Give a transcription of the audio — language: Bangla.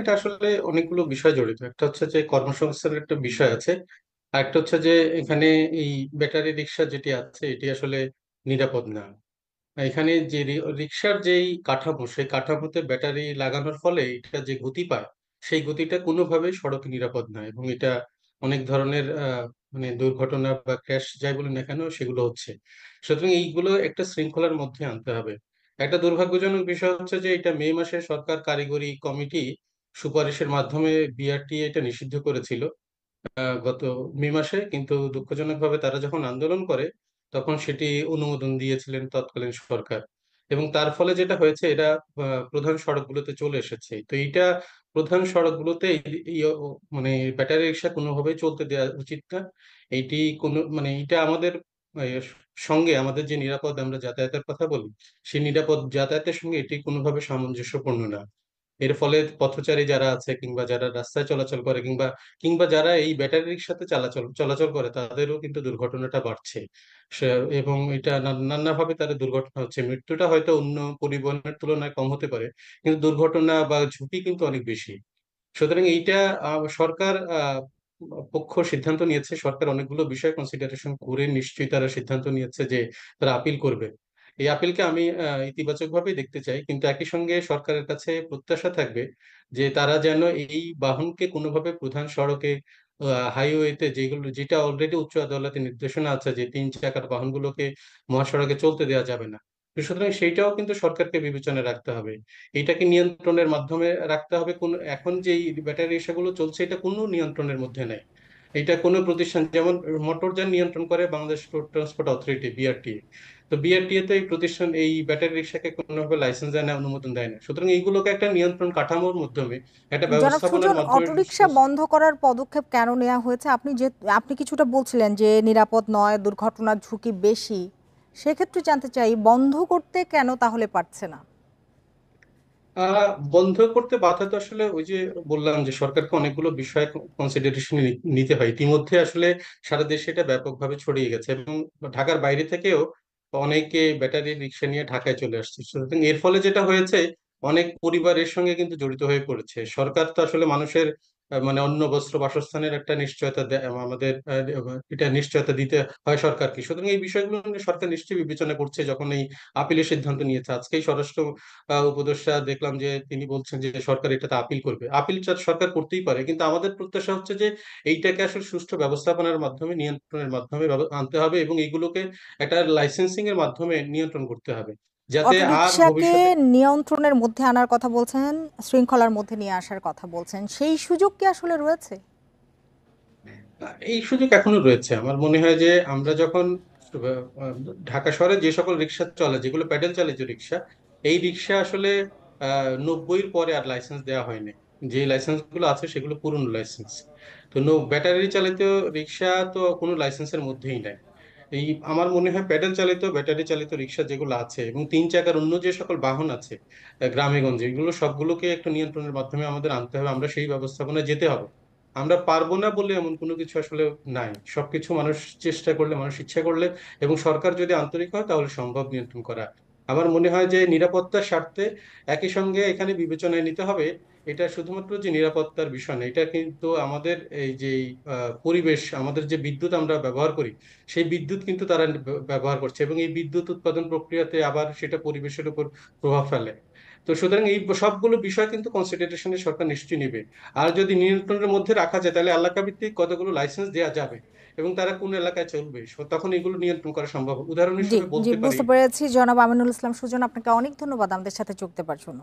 এটা আসলে অনেকগুলো বিষয় জড়িত। একটা হচ্ছে যে কর্মসংস্থানের একটা বিষয় আছে, আর একটা হচ্ছে যে এখানে এই ব্যাটারি রিক্সা যেটি আছে এটি আসলে নিরাপদ না। এখানে যে রিক্সার যেই কাঠামো, সেই কাঠামোতে ব্যাটারি লাগানোর ফলে এটা যে গতি পায়, সেই গতিটা কোনোভাবেই সড়কে নিরাপদ না, এবং এটা অনেক ধরনের মানে দুর্ঘটনা বা ক্র্যাশ যাই বলি না কেন সেগুলো হচ্ছে। সুতরাং এইগুলো একটা শৃঙ্খলার মধ্যে আনতে হবে। একটা দুর্ভাগ্যজনক বিষয় হচ্ছে যে এটা মে মাসে সরকার কারিগরি কমিটি সুপারিশের মাধ্যমে বিআরটি এটা নিষিদ্ধ করেছিল গত মে মাসে, কিন্তু দুঃখজনকভাবে তারা যখন আন্দোলন করে তখন সেটি অনুমোদন দিয়েছিলেন তৎকালীন সরকার। এবং তার ফলে যেটা হয়েছে, এটা প্রধান সড়কগুলোতে চলে এসেছে। তো এইটা প্রধান সড়কগুলোতে মানে ব্যাটারি রিক্সা কোনোভাবেই চলতে দেওয়া উচিত না। এইটি কোনো মানে এটা আমাদের আহ, সঙ্গে আমাদের যে নিরাপদ আমরা যাতায়াতের কথা বলি, সেই নিরাপদ যাতায়াতের সঙ্গে এটি কোনোভাবে সামঞ্জস্যপূর্ণ না। এর ফলে পথচারী যারা আছে, কিংবা যারা রাস্তায় চলাচল করে, কিংবা কিংবা যারা এই ব্যাটারি রিক্সাতে চলাচল চলাচল করে, তাদেরও কিন্তু দুর্ঘটনাটা বাড়ছে। এবং এটা নানাভাবে তাদের দুর্ঘটনা হচ্ছে। মৃত্যুটা হয়তো অন্য পরিবহনের তুলনায় কম হতে পারে, কিন্তু দুর্ঘটনা বা ঝুঁকি কিন্তু অনেক বেশি। সুতরাং এইটা সরকার পক্ষ সিদ্ধান্ত নিয়েছে। সরকার অনেকগুলো বিষয় কনসিডারেশন করে নিশ্চয়ই তারা সিদ্ধান্ত নিয়েছে যে তারা আপিল করবে। এই আপিলকে আমি ইতিবাচক ভাবেই দেখতে চাই, কিন্তু একই সঙ্গে সরকারের কাছে প্রত্যাশা থাকবে যে তারা যেন এই বাহনকে কোনোভাবে প্রধান সড়কে, হাইওয়েতে, যেগুলো যেটা অলরেডি উচ্চ আদালতের নির্দেশনা আছে যে 3 চাকার বাহনগুলোকে মহাসড়কে চলতে দেওয়া যাবে না। তো সুতরাং সেইটাও কিন্তু সরকারকে বিবেচনায় রাখতে হবে। এটাকে নিয়ন্ত্রণের মাধ্যমে রাখতে হবে। কোন এখন যে ব্যাটারি রিক্সাগুলো চলছে, এটা কোনো নিয়ন্ত্রণের মধ্যে নেই। এটা কোনো প্রতিষ্ঠান, যেমন মোটরযান নিয়ন্ত্রণ করে Bangladesh road transport authority, BRTA. তো বিআরটিএ তো এই প্রতিষ্ঠান এই ব্যাটারি রিক্সাকে কোনোভাবে লাইসেন্স দেয় না, অনুমোদন দেয় না। সুতরাং এইগুলোকে একটা নিয়ন্ত্রণ কাঠামোর মাধ্যমে, একটা জনাব ব্যবস্থাপনার সুজন, মাধ্যমে অটোরিকশা বন্ধ করার পদক্ষেপ কেন নেওয়া হয়েছে? আপনি কিছুটা বলছিলেন যে নিরাপদ নয়, দুর্ঘটনার ঝুঁকি বেশি। সেক্ষেত্রে জানতে চাই, বন্ধ করতে কেন তাহলে পারছে না? বন্ধ করতে বাধা তো আসলে ওই যে বললাম যে সরকারকে অনেকগুলো বিষয় কনসিডারেশন নিতে হয়। ইতিমধ্যে আসলে সারা দেশে এটা ব্যাপকভাবে ছড়িয়ে গেছে, এবং ঢাকার বাইরে থেকেও অনেকে ব্যাটারি রিক্সা নিয়ে ঢাকায় চলে আসছে। সুতরাং এর ফলে যেটা হয়েছে, অনেক পরিবার এর সঙ্গে কিন্তু জড়িত হয়ে পড়েছে। সরকার তো আসলে মানুষের মানে অন্ন বস্ত্র বাসস্থানের একটা নিশ্চয়তা দেয়, আমাদের এটা নিশ্চয়তা দিতে হয় সরকারকে। সুতরাং এই বিষয়গুলো নিয়ে সরকার নিশ্চয়ই বিবেচনা করছে যখন এই আপিলের সিদ্ধান্ত নিয়েছে। আজকেই স্বরাষ্ট্র উপদেষ্টা দেখলাম যে তিনি বলছেন যে সরকার এটাতে আপিল করবে। আপিল সরকার করতেই পারে, কিন্তু আমাদের প্রত্যাশা হচ্ছে যে এইটাকে আসলে সুষ্ঠু ব্যবস্থাপনার মাধ্যমে, নিয়ন্ত্রণের মাধ্যমে আনতে হবে, এবং এইগুলোকে একটা লাইসেন্সিং এর মাধ্যমে নিয়ন্ত্রণ করতে হবে, যাতে আর অটোরিকশাকে ভবিষ্যতে নিয়ন্ত্রণের মধ্যে আনার কথা বলছেন, শৃঙ্খলার মধ্যে নিয়ে আসার কথা বলছেন, সেই সুযোগ কি আসলে রয়েছে? এই সুযোগ এখনো রয়েছে। আমার মনে হয় যে আমরা যখন আহ, ঢাকা শহরে যে সকল রিক্সা চলে, যেগুলো প্যাডেল চালিত রিক্সা, এই রিক্সা আসলে 90-এর পরে আর লাইসেন্স দেওয়া হয়নি। যে লাইসেন্স গুলো আছে সেগুলো পুরনো লাইসেন্স। তো ব্যাটারি চালিত রিক্সা তো কোনো লাইসেন্সের মধ্যেই নাই। এই আমার মনে হয় প্যাডেল চালিত ব্যাটারি চালিত রিক্সা যেগুলো আছে, এবং 3 চাকার অন্য যে সকল বাহন আছে গ্রামে গঞ্জে, এগুলো সবগুলোকে একটু নিয়ন্ত্রণের মাধ্যমে আমাদের আনতে হবে। আমরা সেই ব্যবস্থাপনায় যেতে হবে। আমরা পারবো না বলে এমন কোনো কিছু আসলে নাই। সবকিছু মানুষ চেষ্টা করলে, মানুষ ইচ্ছা করলে, এবং সরকার যদি আন্তরিক হয়, তাহলে সম্ভব নিয়ন্ত্রণ করা। আমার মনে হয় যে নিরাপত্তার স্বার্থে একই সঙ্গে এখানে বিবেচনায় নিতে হবে, এটা শুধুমাত্র যে নিরাপত্তার বিষয় না, এটা কিন্তু আমাদের এই যে পরিবেশ, আমাদের যে বিদ্যুৎ আমরা ব্যবহার করি, সেই বিদ্যুৎ কিন্তু তারা ব্যবহার করছে, এবং এই বিদ্যুৎ উৎপাদন প্রক্রিয়াতে আবার সেটা পরিবেশের উপর প্রভাব ফেলে। তো সুতরাং এই সবগুলো বিষয় কিন্তু কনসিডারেশনে সরকার নিশ্চয়ই নেবে। আর যদি নিয়ন্ত্রণের মধ্যে রাখা যায়, তাহলে এলাকা ভিত্তিক কতগুলো লাইসেন্স দেওয়া যাবে, এবং তারা কোন এলাকায় চলবে, তখন এগুলো নিয়ন্ত্রণ করা সম্ভব। উদাহরণ জি, হিসেবে জি, বলতে পারি, বুঝতে পেরেছি। জনাব আমিনুল ইসলাম সুজন, আপনাকে অনেক ধন্যবাদ আমাদের সাথে যোগ দেওয়ার জন্য।